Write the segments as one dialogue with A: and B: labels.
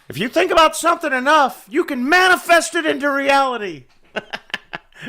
A: If you think about something enough, you can manifest it into reality.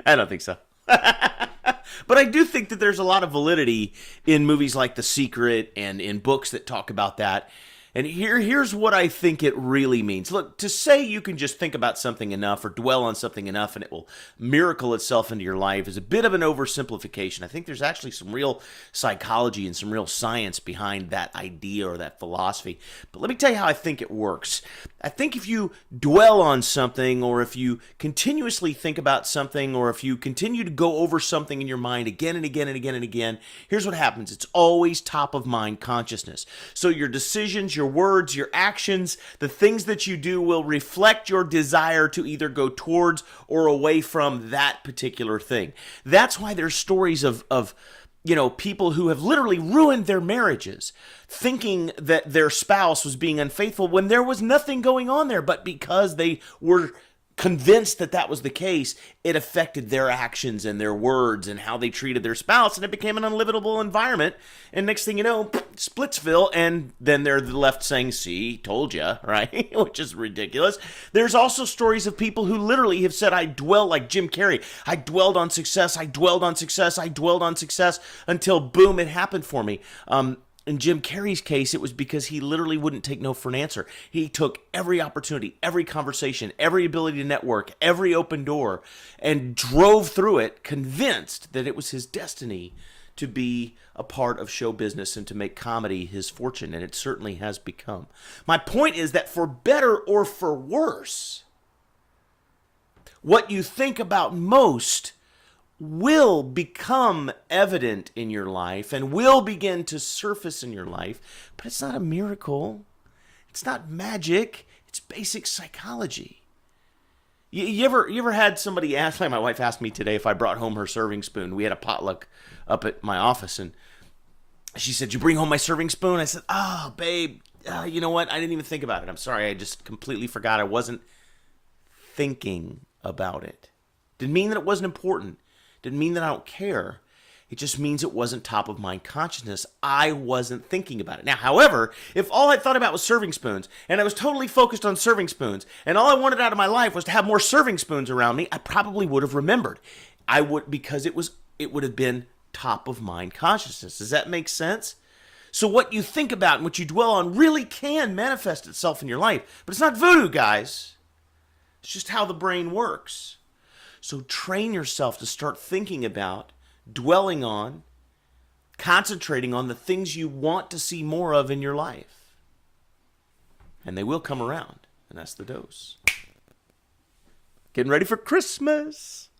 A: I don't think so. But I do think that there's a lot of validity in movies like The Secret and in books that talk about that. And here's what I think it really means. Look, to say you can just think about something enough or dwell on something enough and it will miracle itself into your life is a bit of an oversimplification. I think there's actually some real psychology and some real science behind that idea or that philosophy. But let me tell you how I think it works. I think if you dwell on something, or if you continuously think about something, or if you continue to go over something in your mind again and again and again and again, here's what happens. It's always top of mind consciousness. So your decisions, your words, your actions, the things that you do will reflect your desire to either go towards or away from that particular thing. That's why there's stories of people who have literally ruined their marriages thinking that their spouse was being unfaithful when there was nothing going on there. But because they were convinced that that was the case, it affected their actions and their words and how they treated their spouse, and it became an unlivable environment. And next thing you know, Splitsville, and then they're left saying, see, told ya, right? Which is ridiculous. There's also stories of people who literally have said, I dwell, like Jim Carrey, I dwelled on success, I dwelled on success, I dwelled on success, until boom, it happened for me. In Jim Carrey's case, it was because he literally wouldn't take no for an answer. He took every opportunity, every conversation, every ability to network, every open door, and drove through it, convinced that it was his destiny to be a part of show business and to make comedy his fortune, and it certainly has become. My point is that for better or for worse, what you think about most will become evident in your life and will begin to surface in your life, but it's not a miracle. It's not magic. It's basic psychology. You ever had somebody ask, like my wife asked me today if I brought home her serving spoon. We had a potluck up at my office, and she said, "You bring home my serving spoon?" I said, "Oh, babe, you know what? I didn't even think about it. I'm sorry. I just completely forgot. I wasn't thinking about it." Didn't mean that it wasn't important. Didn't mean that I don't care. It just means it wasn't top of mind consciousness. I wasn't thinking about it. Now, however, if all I thought about was serving spoons, and I was totally focused on serving spoons, and all I wanted out of my life was to have more serving spoons around me, I probably would have remembered. I would, because it would have been top of mind consciousness. Does that make sense? So what you think about and what you dwell on really can manifest itself in your life. But it's not voodoo, guys. It's just how the brain works. So train yourself to start thinking about, dwelling on, concentrating on the things you want to see more of in your life. And they will come around. And that's the dose. Getting ready for Christmas.